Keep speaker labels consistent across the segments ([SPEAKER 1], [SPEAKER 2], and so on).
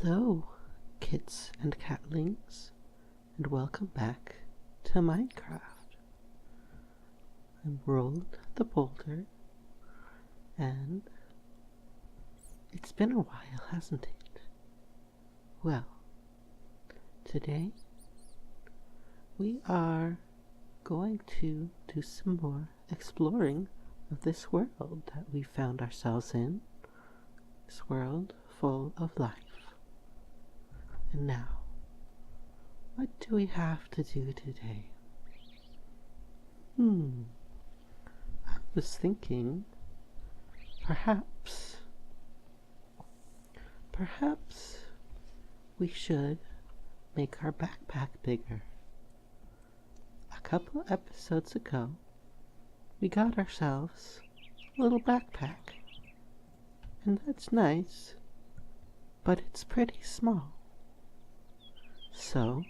[SPEAKER 1] Hello, kits and catlings, and welcome back to Minecraft. I'm Rolled the Boulder, and it's been a while, hasn't it? Well, today we are going to do some more exploring of this world that we found ourselves in. This world full of life. And now, what do we have to do today? I was thinking, perhaps we should make our backpack bigger. A couple episodes ago, we got ourselves a little backpack. And that's nice, but it's pretty small. So,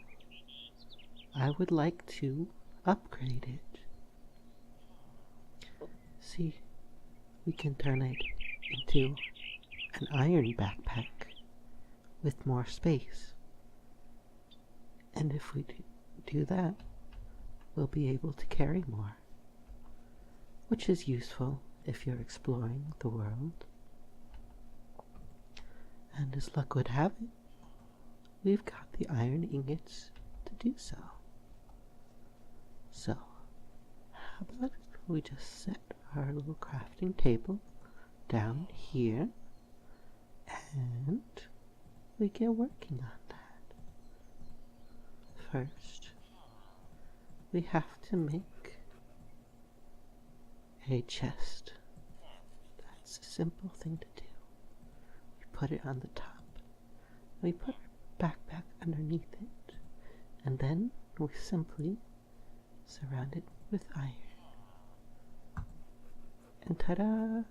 [SPEAKER 1] I would like to upgrade it. See, we can turn it into an iron backpack with more space. And if we do that, we'll be able to carry more, which is useful if you're exploring the world. And as luck would have it, we've got the iron ingots to do so. So, how about we just set our little crafting table down here and we get working on that. First, we have to make a chest. That's a simple thing to do. We put it on the top. We put our backpack underneath it, and then we simply surround it with iron. And ta-da!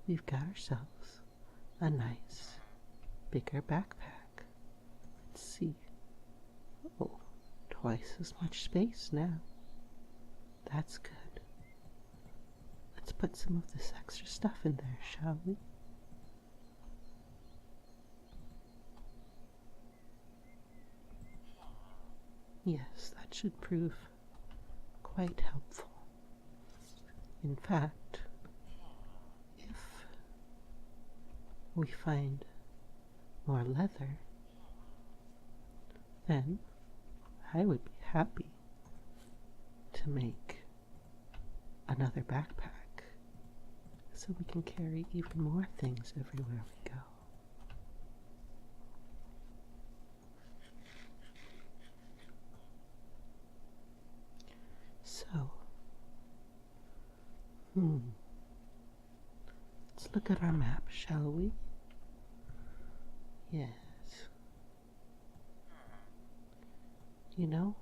[SPEAKER 1] We've got ourselves a nice, bigger backpack. Let's see. Oh, twice as much space now. That's good. Let's put some of this extra stuff in there, shall we? Yes, that should prove quite helpful. In fact, if we find more leather, then I would be happy to make another backpack so we can carry even more things everywhere we go. So, let's look at our map, shall we? Yes. You know,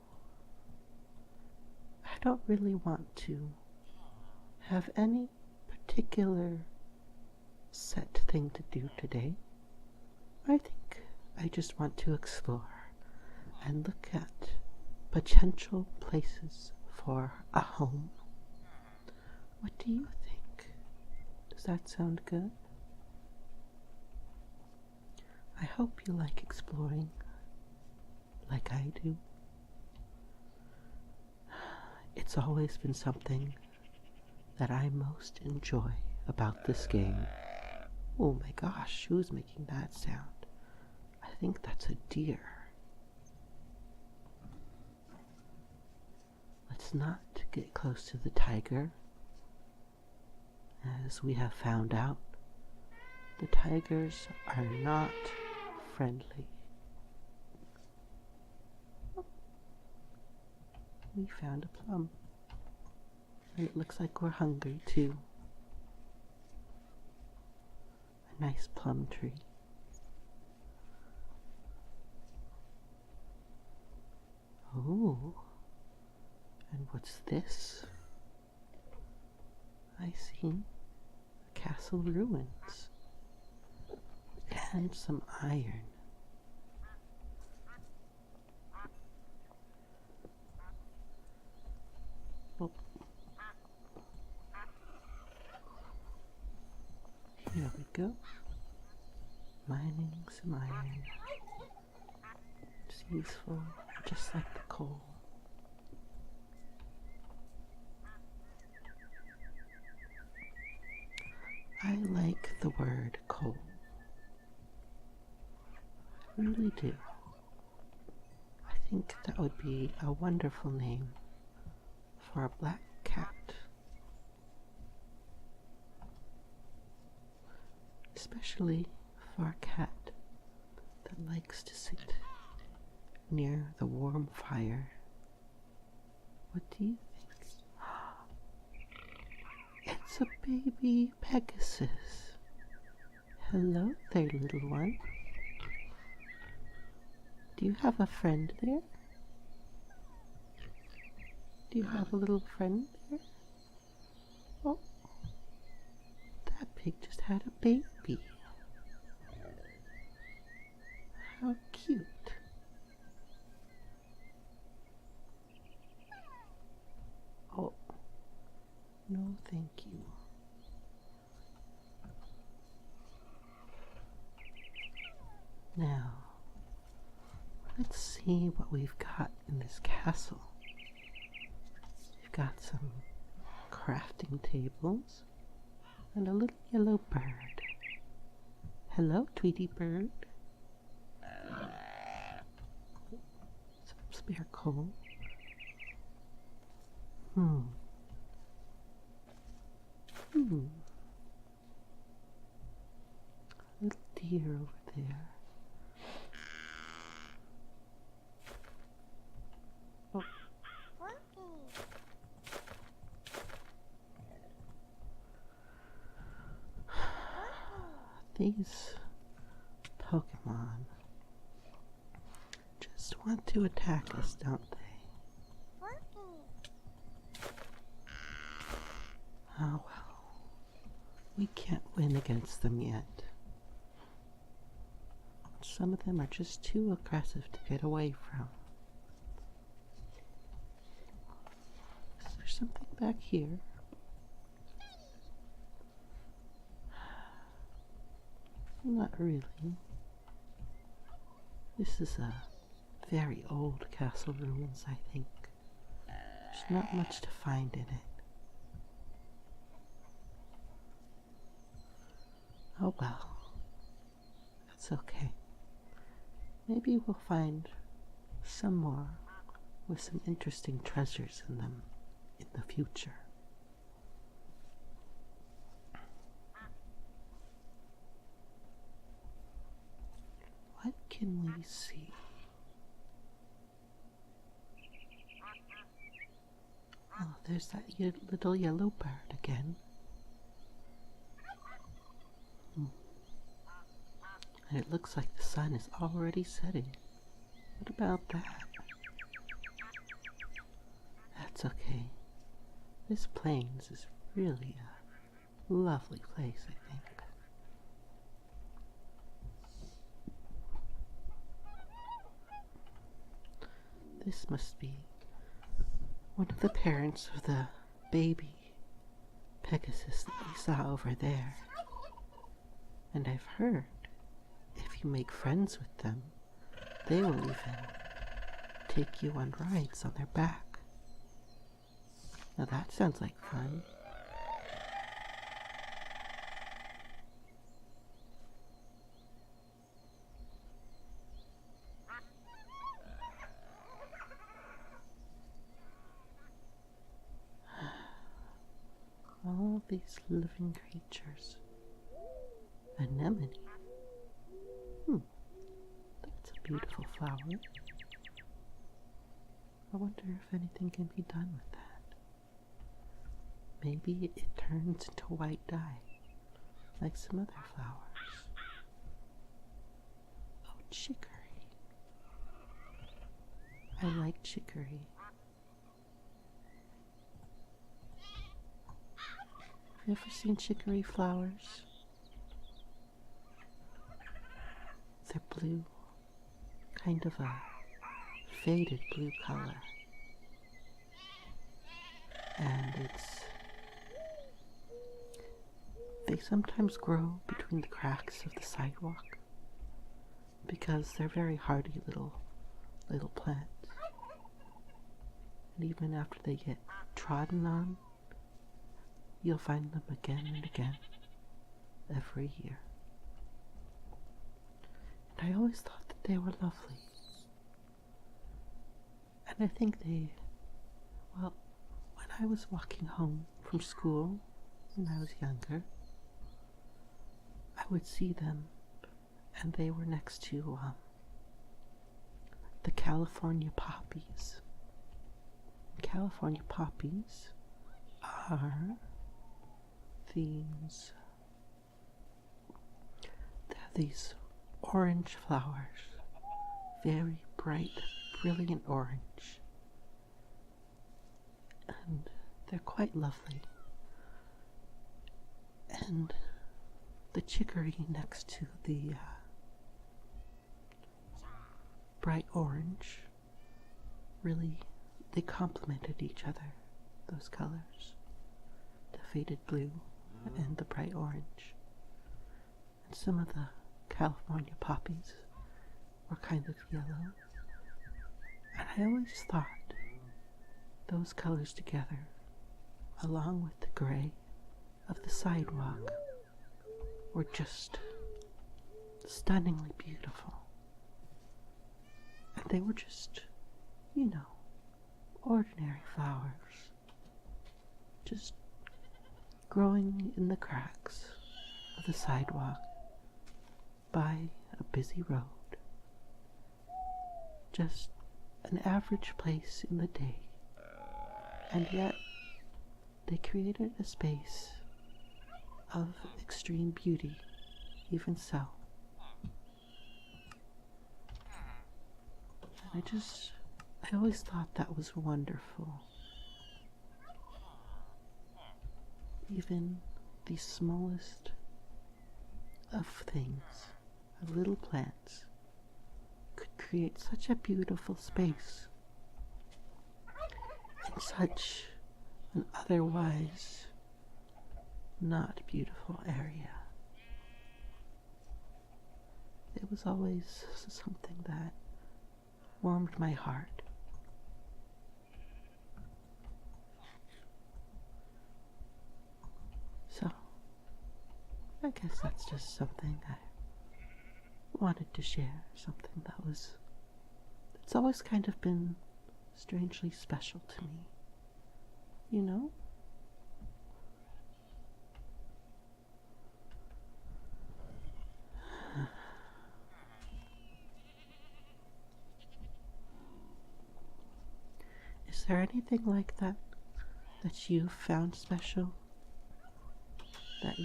[SPEAKER 1] I don't really want to have any particular set thing to do today. I think I just want to explore and look at potential places for a home. What do you think? Does that sound good? I hope you like exploring like I do. It's always been something that I most enjoy about this game. Oh my gosh, who's making that sound? I think that's a deer. Let's not get close to the tiger. As we have found out, the tigers are not friendly. We found a plum. And it looks like we're hungry too. A nice plum tree. Oh. And what's this? I see castle ruins and some iron. Oh. Here we go. Mining some iron. It's useful, just like the coal. I like the word coal. I really do. I think that would be a wonderful name for a black cat. Especially for a cat that likes to sit near the warm fire. What do you think? It's a baby Pegasus. Hello there, little one. Do you have a friend there? Do you have a little friend there? Oh, that pig just had a baby. How cute. Oh, no thank you. Now, let's see what we've got in this castle. We've got some crafting tables and a little yellow bird. Hello, Tweety bird. Some spare coal. Little deer over there. Oh. These Pokemon just want to attack us, don't they? Oh well, we can't win against them yet. Some of them are just too aggressive to get away from. Is there something back here? Not really. This is a very old castle ruins, I think. There's not much to find in it. Oh well, that's okay. Maybe we'll find some more with some interesting treasures in them in the future. What can we see? Oh, there's that little yellow bird again. And it looks like the sun is already setting. What about that? That's okay. This plains is really a lovely place, I think. This must be one of the parents of the baby Pegasus that we saw over there. And I've heard if you make friends with them, they will even take you on rides on their back. Now that sounds like fun. All these living creatures. Anemone. That's a beautiful flower. I wonder if anything can be done with that. Maybe it turns into white dye, like some other flowers. Oh, chicory. I like chicory. Have you ever seen chicory flowers? They're blue, kind of a faded blue color. And they sometimes grow between the cracks of the sidewalk. because they're very hardy little plants. And even after they get trodden on, you'll find them again and again every year. And I always thought that they were lovely. And I think well, when I was walking home from school when I was younger, I would see them, and they were next to the California poppies. California poppies are these orange flowers, very bright, brilliant orange, and they're quite lovely. And the chicory next to the bright orange, really, they complemented each other, those colors, the faded blue and the bright orange. And some of the California poppies were kind of yellow, and I always thought those colors together, along with the gray of the sidewalk, were just stunningly beautiful. And they were just, ordinary flowers, just growing in the cracks of the sidewalk by a busy road. Just an average place in the day, and yet they created a space of extreme beauty, even so. And I always thought that was wonderful. Even the smallest of things, of little plants, could create such a beautiful space in such an otherwise not beautiful area. It was always something that warmed my heart. So, I guess that's just something I wanted to share, something it's always kind of been strangely special to me, you know? Is there anything like that you found special? That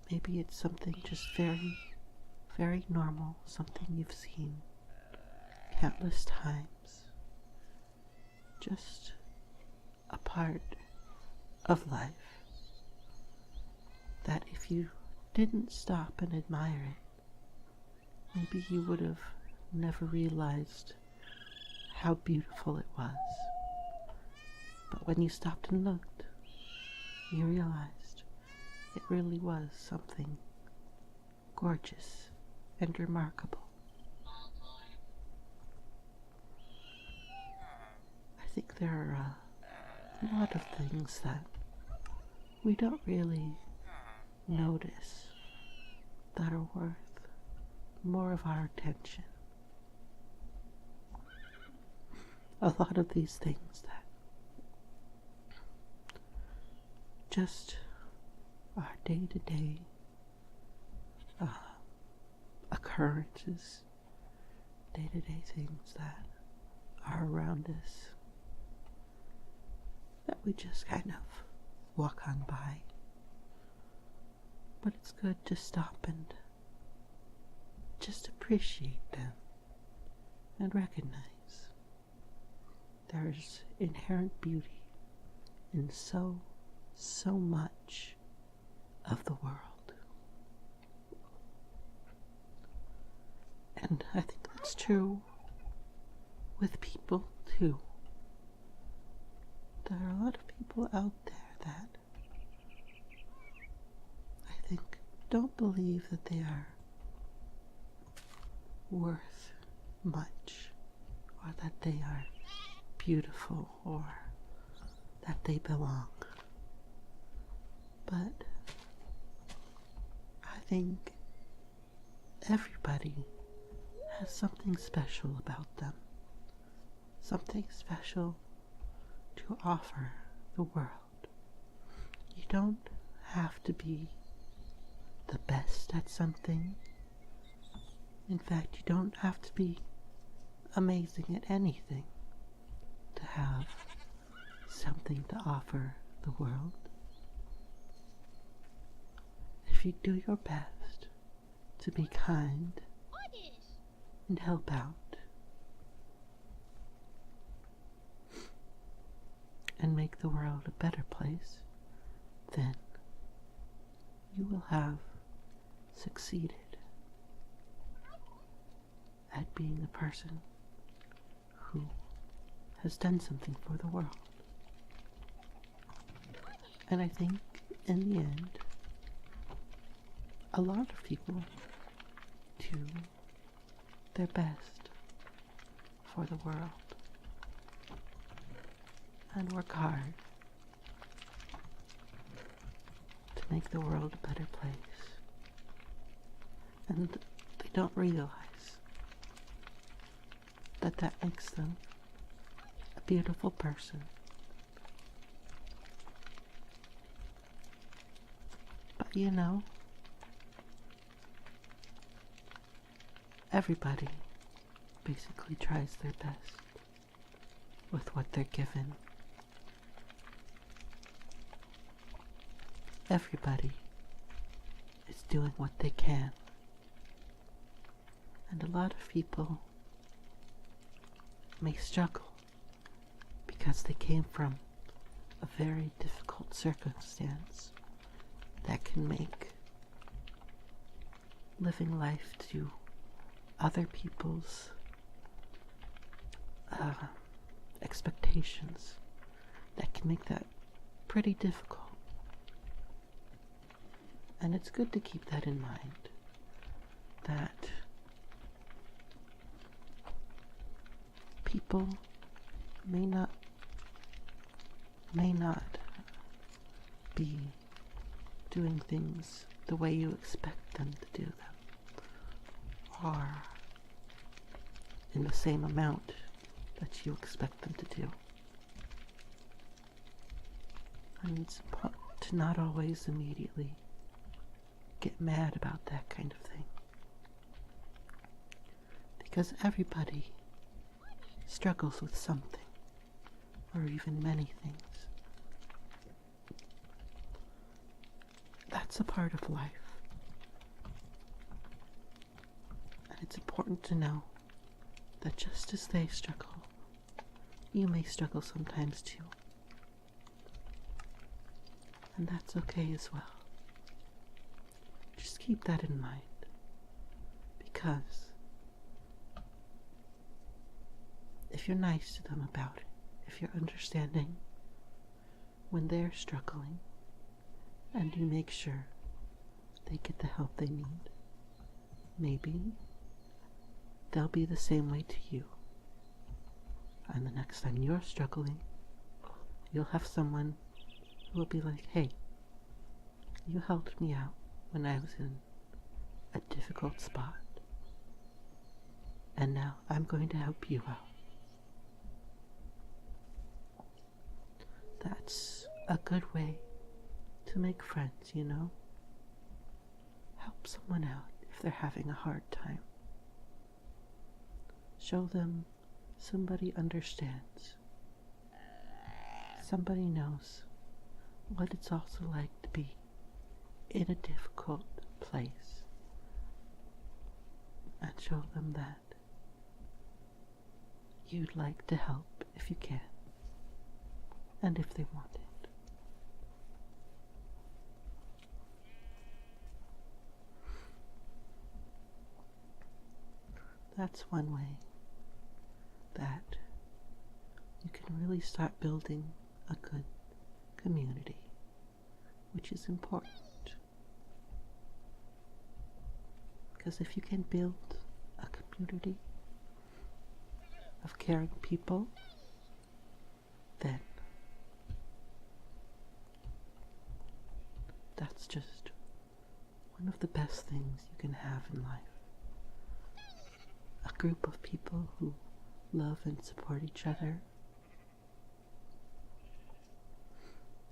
[SPEAKER 1] maybe it's something just very, very normal, something you've seen countless times, just a part of life, that if you didn't stop and admire it, maybe you would have never realized how beautiful it was. But when you stopped and looked, you realized it really was something gorgeous and remarkable. I think there are a lot of things that we don't really notice that are worth more of our attention. A lot of these things that just are day-to-day occurrences, day-to-day things that are around us, that we just kind of walk on by. But it's good to stop and just appreciate them and recognize there's inherent beauty in so much of the world. And I think that's true with people too. There are a lot of people out there that I think don't believe that they are worth much, or that they are beautiful, or that they belong. But I think everybody has something special about them, something special to offer the world. You don't have to be the best at something. In fact, you don't have to be amazing at anything to have something to offer the world. If you do your best to be kind and help out and make the world a better place, then you will have succeeded at being a person who has done something for the world. And I think in the end, a lot of people do their best for the world and work hard to make the world a better place. And they don't realize that that makes them a beautiful person. But you know, everybody basically tries their best with what they're given. Everybody is doing what they can. And a lot of people may struggle because they came from a very difficult circumstance that can make living life to other people's expectations, that can make that pretty difficult. And it's good to keep that in mind, that people may not be doing things the way you expect them to do them, or in the same amount that you expect them to do. And it's important to not always immediately get mad about that kind of thing, because everybody struggles with something, or even many things. That's a part of life. And it's important to know that just as they struggle, you may struggle sometimes too. And that's okay as well. Just keep that in mind, because if you're nice to them about it, if you're understanding when they're struggling, and you make sure they get the help they need, maybe they'll be the same way to you. And the next time you're struggling, you'll have someone who will be like, hey, you helped me out when I was in a difficult spot, and now I'm going to help you out. That's a good way to make friends, you know? Help someone out if they're having a hard time. Show them somebody understands. Somebody knows what it's also like to be in a difficult place. And show them that you'd like to help if you can, and if they want it. That's one way that you can really start building a good community, which is important. Because if you can build a community of caring people, then that's just one of the best things you can have in life. A group of people who love and support each other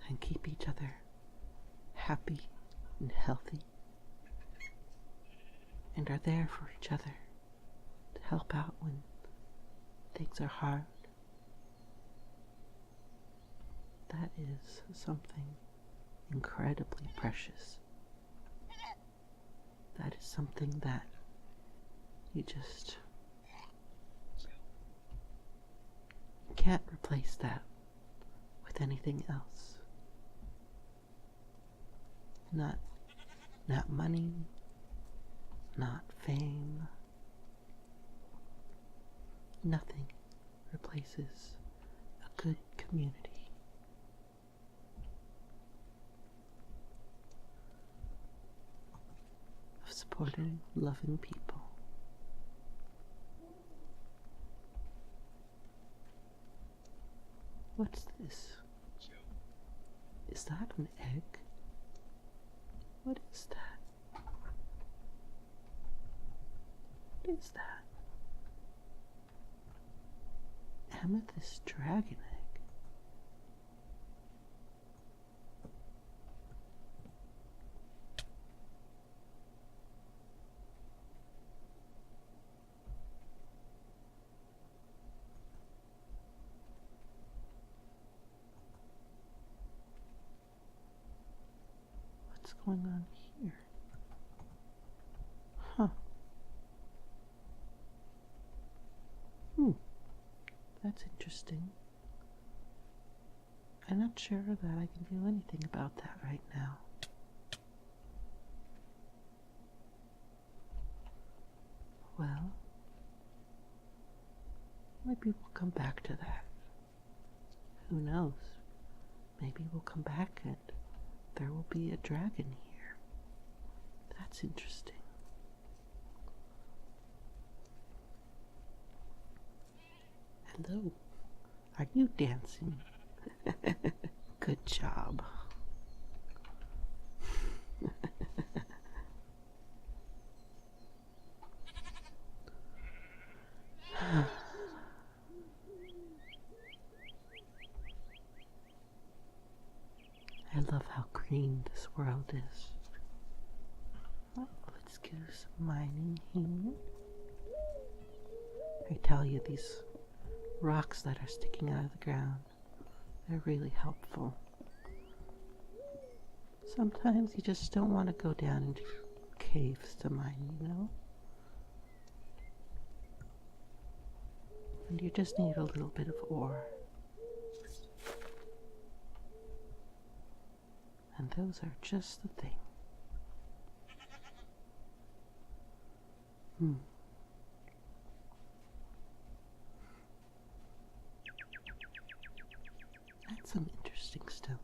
[SPEAKER 1] and keep each other happy and healthy and are there for each other to help out when things are hard. That is something incredibly precious. That is something that you can't replace that with anything else. Not money, not fame. Nothing replaces a good community. Of supporting, loving people. What's this? Is that an egg? What is that? What is that? Amethyst dragon egg. What's going on here? Huh. That's interesting. I'm not sure that I can feel anything about that right now. Well, maybe we'll come back to that. Who knows? Maybe we'll come back and there will be a dragon here. That's interesting. Hello. Are you dancing? Good job. I love how green this world is. Well, let's do some mining here. I tell you, these rocks that are sticking out of the ground, they're really helpful. Sometimes you just don't want to go down into caves to mine, you know? And you just need a little bit of ore. And those are just the thing. That's some interesting stone.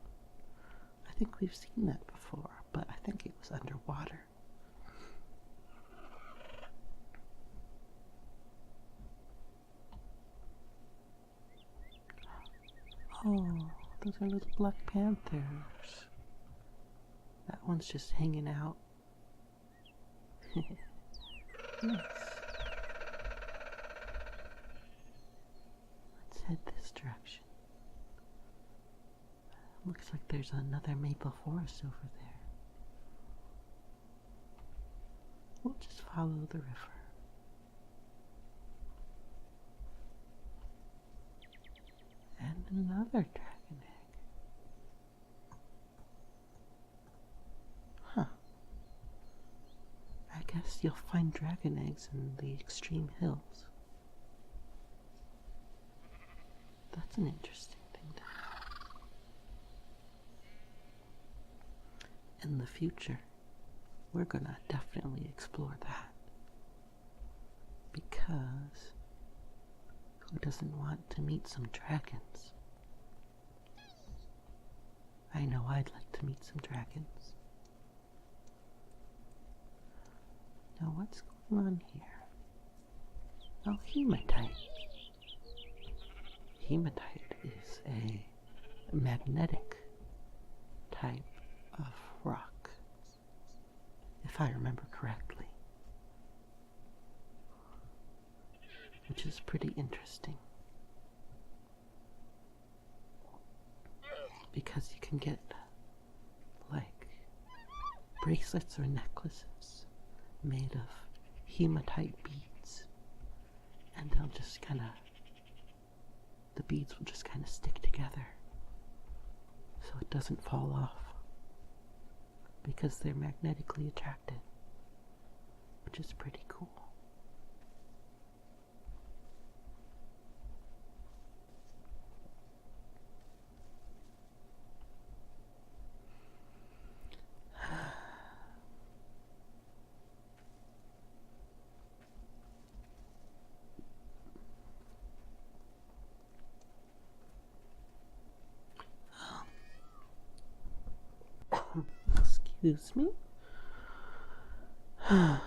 [SPEAKER 1] I think we've seen that before, but I think it was underwater. Oh, those are little black panthers. That one's just hanging out. Nice. Let's head this direction. Looks like there's another maple forest over there. We'll just follow the river. And another dragon egg. Huh. I guess you'll find dragon eggs in the extreme hills. That's an interesting thing to have. In the future, we're gonna definitely explore that. Because who doesn't want to meet some dragons? I know I'd like to meet some dragons. Now what's going on here? Oh, hematite. Hematite is a magnetic type of rock, if I remember correctly, which is pretty interesting because you can get like bracelets or necklaces made of hematite beads, and they'll just kind of, the beads will just kind of stick together so it doesn't fall off because they're magnetically attracted, which is pretty cool. Excuse me. Oh,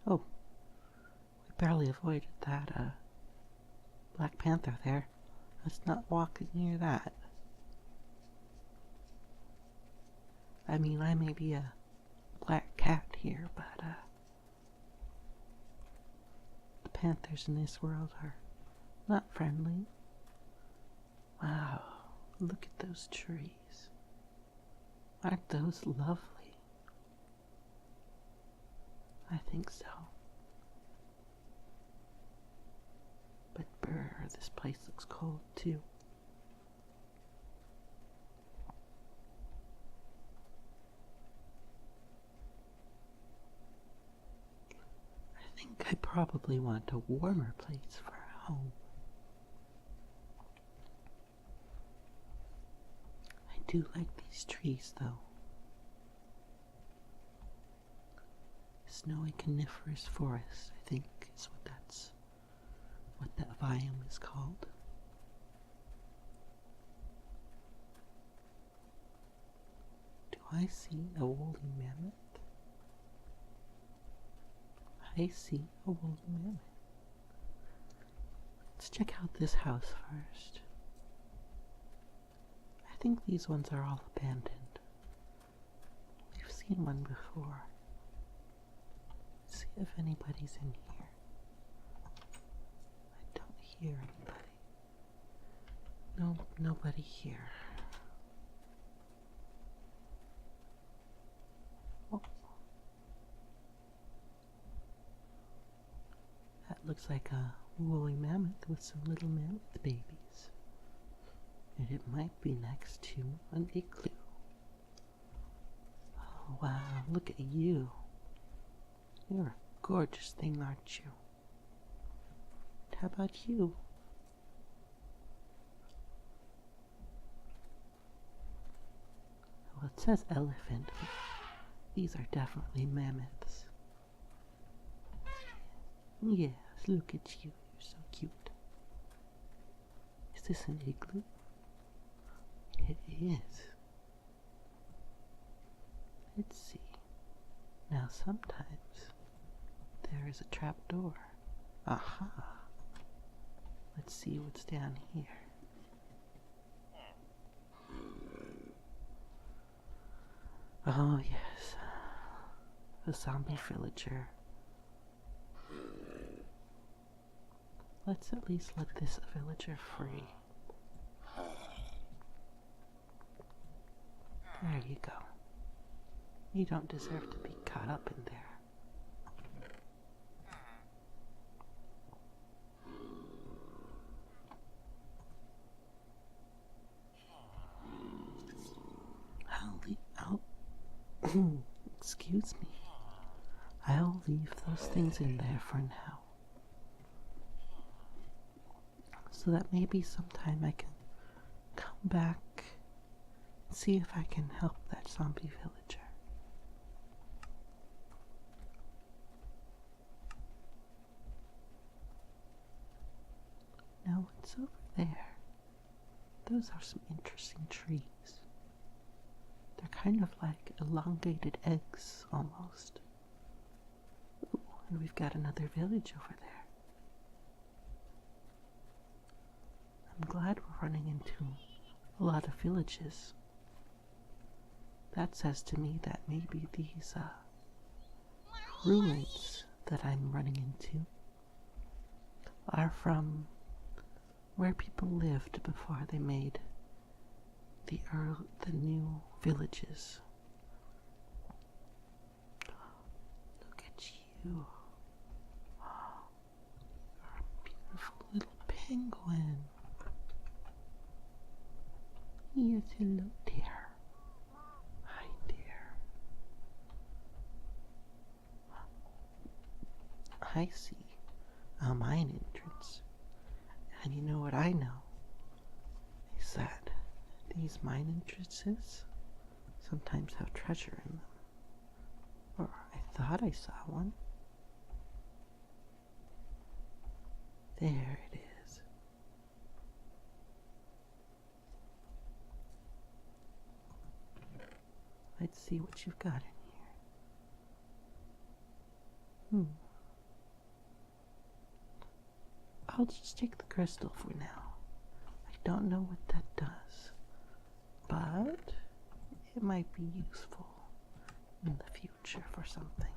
[SPEAKER 1] we barely avoided that Black Panther there. Let's not walk near that. I mean, I may be a black cat here, but the panthers in this world are not friendly. Wow, look at those trees. Aren't those lovely? I think so. But brr, this place looks cold too. I think I probably want a warmer place for a home. I do like these trees though. Snowy coniferous forest, I think is what that biome is called. Do I see a woolly mammoth? I see a woolly mammoth. Let's check out this house first. I think these ones are all abandoned. We've seen one before. Let's see if anybody's in here. I don't hear anybody. No, nobody here. Oh. That looks like a woolly mammoth with some little mammoth babies. And it might be next to an igloo. Oh wow, look at you. You're a gorgeous thing, aren't you? How about you? Well, it says elephant, but these are definitely mammoths. Yes, look at you. You're so cute. Is this an igloo? It is. Let's see. Now sometimes there is a trap door. Aha! Let's see what's down here. Oh yes, a zombie villager. Let's at least let this villager free. There you go. You don't deserve to be caught up in there. Excuse me. I'll leave those things in there for now. So that maybe sometime I can come back and see if I can help that zombie villager. Now what's over there? Those are some interesting trees. They're kind of like elongated eggs almost. Ooh, and we've got another village over there. I'm glad we're running into a lot of villages. That says to me that maybe these ruins that I'm running into are from where people lived before they made the new villages. Look at you. You're a beautiful little penguin. Yes, hello there. Hi there. I see a mine entrance. And you know what I know is that these mine entrances sometimes have treasure in them. Or I thought I saw one. There it is. Let's see what you've got in here. I'll just take the crystal for now. I don't know what that does, but it might be useful in the future for something.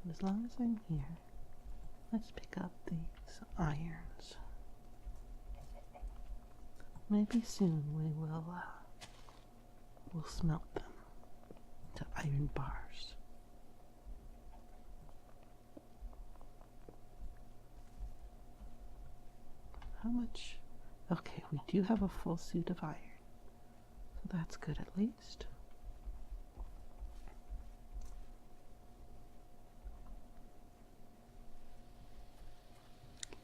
[SPEAKER 1] And as long as I'm here, let's pick up these irons. Maybe soon we'll smelt them to iron bars. How much? Okay, we do have a full suit of iron, so that's good at least.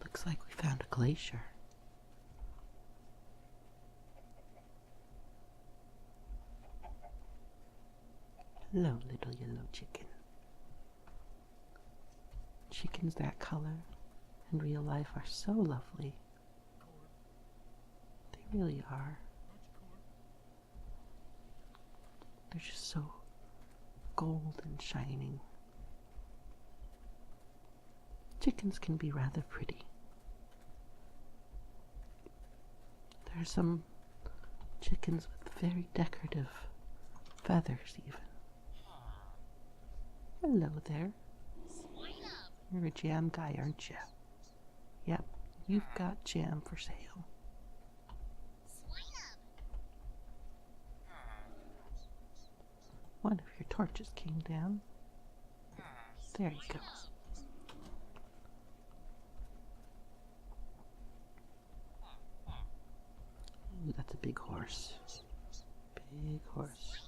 [SPEAKER 1] Looks like we found a glacier. Hello, little yellow chicken. Chickens that color in real life are so lovely. They really are. They're just so gold and shining. Chickens can be rather pretty. There are some chickens with very decorative feathers even. Hello there. You're a jam guy, aren't you? Yep, you've got jam for sale. One of your torches came down. There you go. Ooh, that's a big horse. Big horse.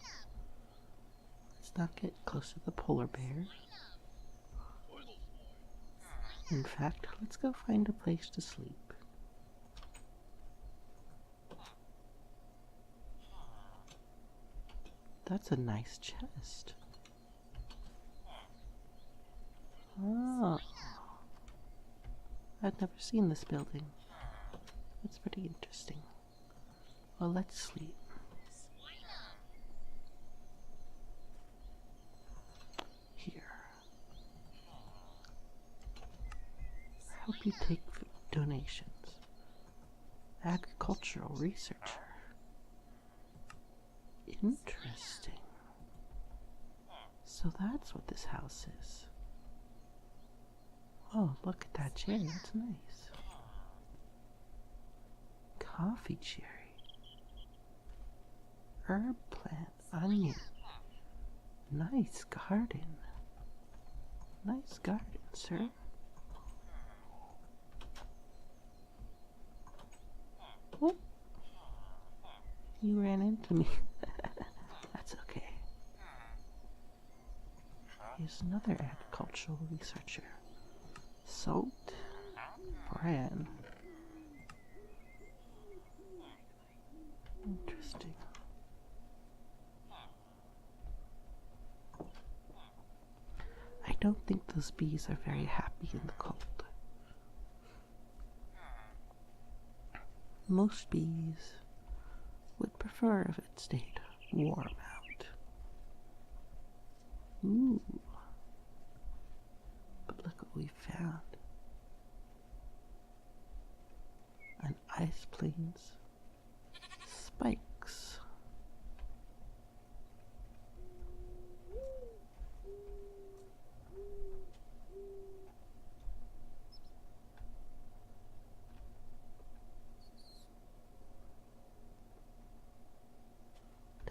[SPEAKER 1] Let's not get close to the polar bear. In fact, let's go find a place to sleep. That's a nice chest. Oh. I've never seen this building. It's pretty interesting. Well, let's sleep. Here. Help you take donations. Agricultural researcher. Interesting. So that's what this house is. Oh, look at that cherry. That's nice. Coffee cherry. Herb plant. Onion. Nice garden. Nice garden, sir. Oh, you ran into me. That's okay. Here's another agricultural researcher. Salt. Bran. Interesting. I don't think those bees are very happy in the cold. Most bees would prefer prefer if it stayed warm out. Ooh. But look what we found. An ice plane's spikes.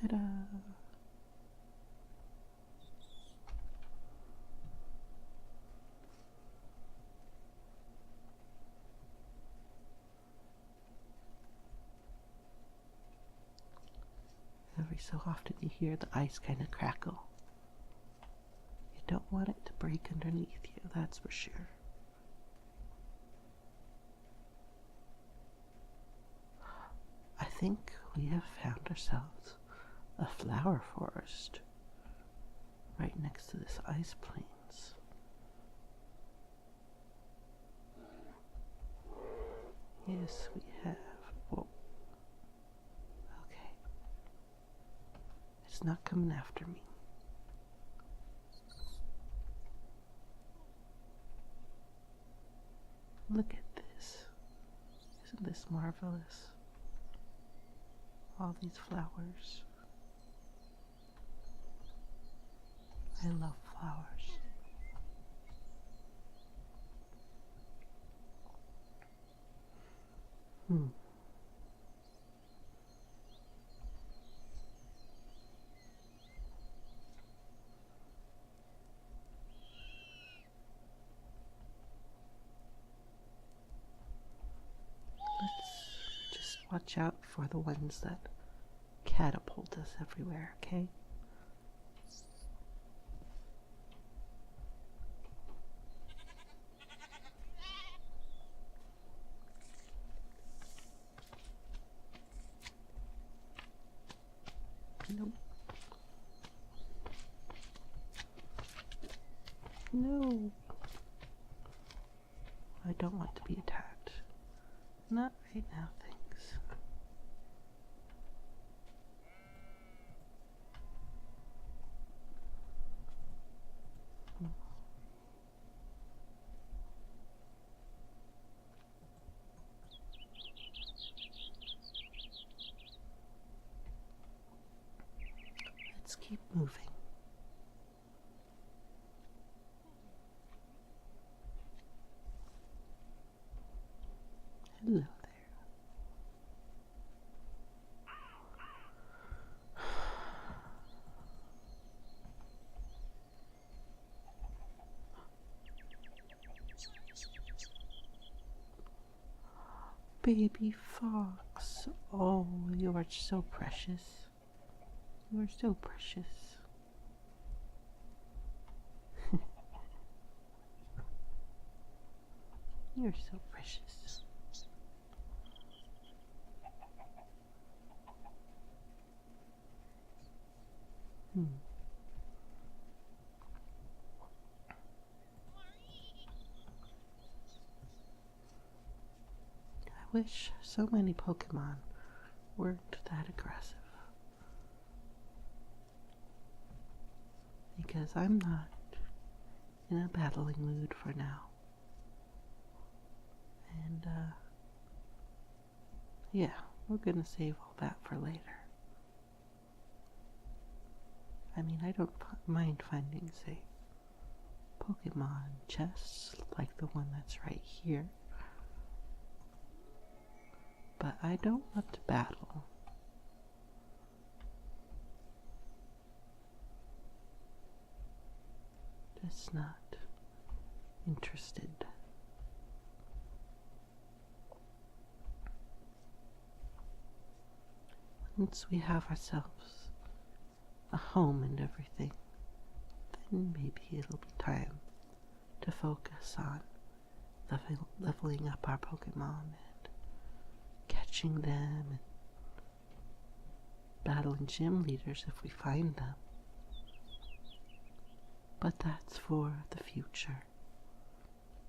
[SPEAKER 1] Ta-da! Every so often you hear the ice kind of crackle. You don't want it to break underneath you, that's for sure. I think we have found ourselves a flower forest right next to this ice plains. Yes, we have. Whoa. Okay. It's not coming after me. Look at this. Isn't this marvelous? All these flowers. I love flowers. Let's just watch out for the ones that catapult us everywhere, okay? Nope. No. I don't want to be attacked. Not right now, thanks. Let's keep moving. Hello there. Baby fox. Oh, you are so precious. You are so precious. You're so precious. I wish so many Pokemon weren't that aggressive. Because I'm not in a battling mood for now. And, yeah, we're gonna save all that for later. I mean, I don't mind finding, say, Pokemon chests like the one that's right here. But I don't want to battle. Just not interested. Once we have ourselves a home and everything, then maybe it'll be time to focus on leveling up our Pokemon and catching them and battling gym leaders if we find them. But that's for the future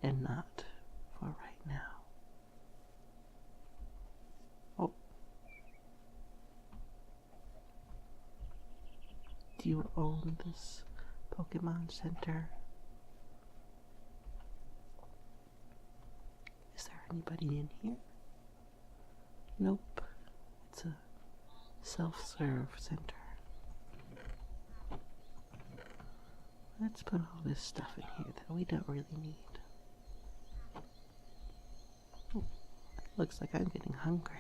[SPEAKER 1] and not for right now. Oh. Do you own this Pokemon Center? Is there anybody in here? Nope. It's a self-serve center. Let's put all this stuff in here that we don't really need. Oh, looks like I'm getting hungry.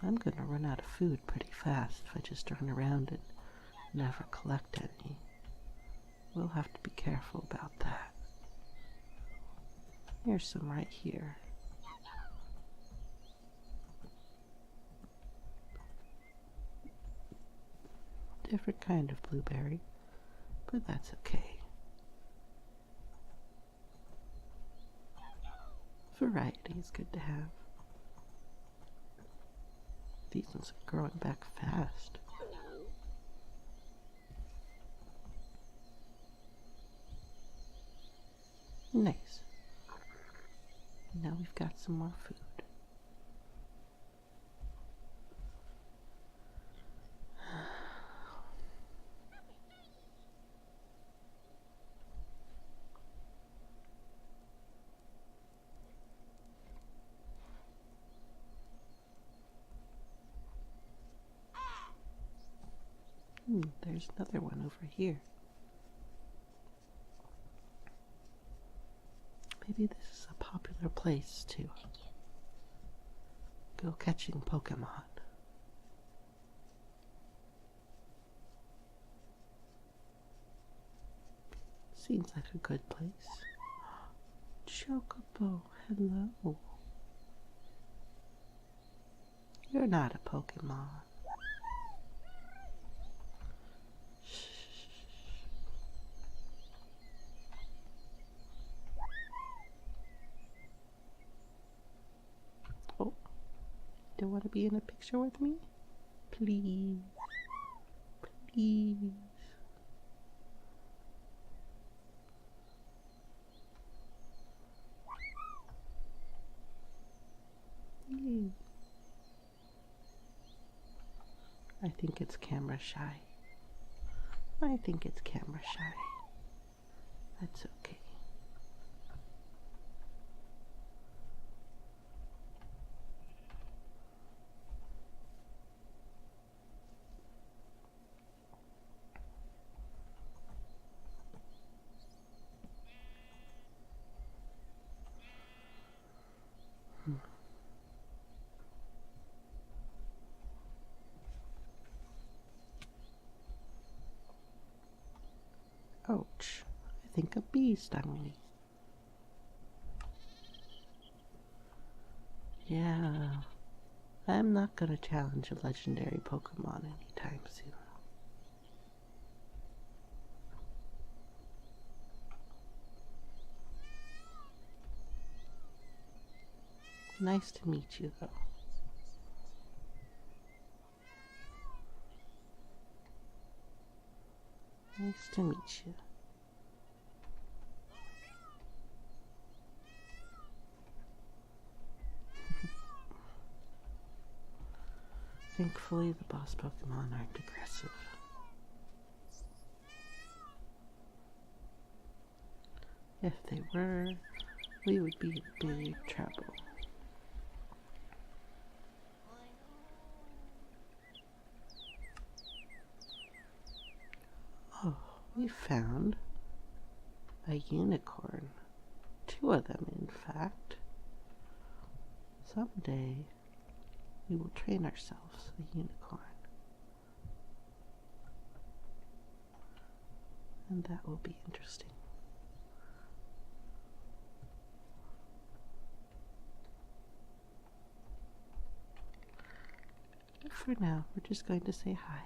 [SPEAKER 1] I'm gonna run out of food pretty fast if I just run around and never collect any. We'll have to be careful about that. Here's some right here. Different kind of blueberry, but that's okay. Variety is good to have. These ones are growing back fast. Nice. Now we've got some more food. There's another one over here. Maybe this is a popular place to go catching Pokemon. Seems like a good place. Chocobo, hello. You're not a Pokemon. Oh, do you want to be in a picture with me? Please. Please. Yay. I think it's camera shy. I think it's camera shy. That's okay. Ouch. I think a bee stung me. Yeah. I'm not gonna challenge a legendary Pokemon anytime soon. Nice to meet you, though. Nice to meet you. Thankfully, the boss Pokemon aren't aggressive. If they were, we would be in big trouble. Oh, we found a unicorn. 2 of them, in fact. Someday, we will train ourselves a unicorn. And that will be interesting. But for now, we're just going to say hi.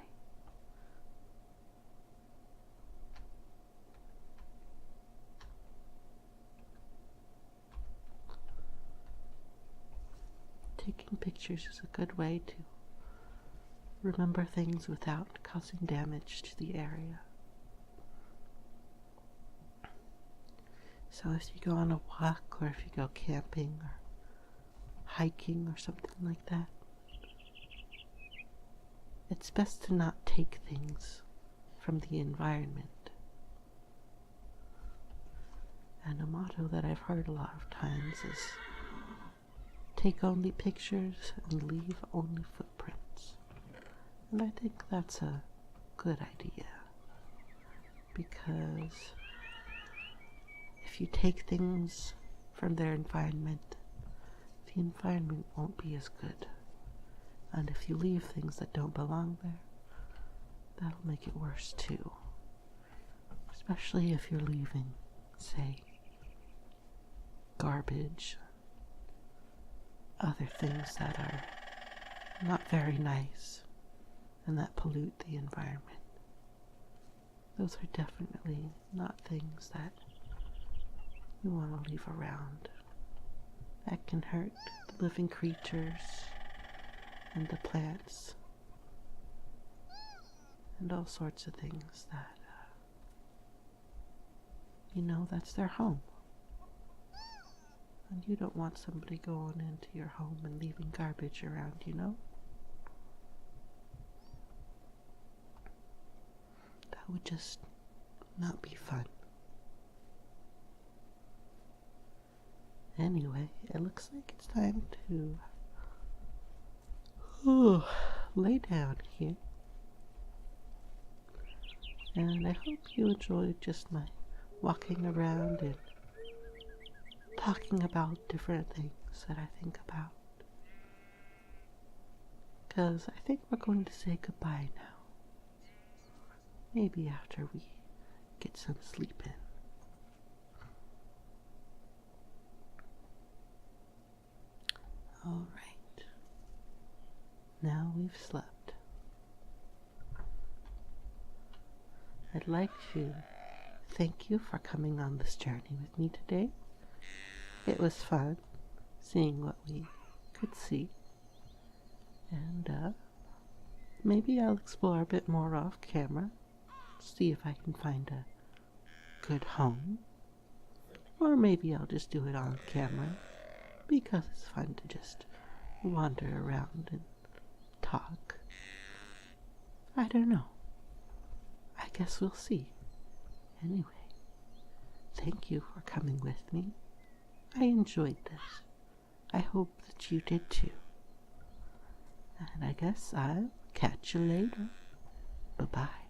[SPEAKER 1] Taking pictures is a good way to remember things without causing damage to the area. So if you go on a walk or if you go camping or hiking or something like that, it's best to not take things from the environment. And a motto that I've heard a lot of times is take only pictures and leave only footprints. And I think that's a good idea, because if you take things from their environment, the environment won't be as good. And if you leave things that don't belong there, that'll make it worse too. Especially if you're leaving, say, garbage, other things that are not very nice and that pollute the environment. Those are definitely not things that you want to leave around. That can hurt the living creatures and the plants and all sorts of things that, that's their home. And you don't want somebody going into your home and leaving garbage around, That would just not be fun. Anyway, it looks like it's time to lay down here. And I hope you enjoyed just my walking around and talking about different things that I think about. Because I think we're going to say goodbye now. Maybe after we get some sleep in. Alright. Now we've slept. I'd like to thank you for coming on this journey with me today. It was fun seeing what we could see. And maybe I'll explore a bit more off camera. See if I can find a good home. Or maybe I'll just do it on camera, because it's fun to just wander around and talk. I don't know. I guess we'll see. Anyway, thank you for coming with me. I enjoyed this. I hope that you did too. And I guess I'll catch you later. Bye-bye.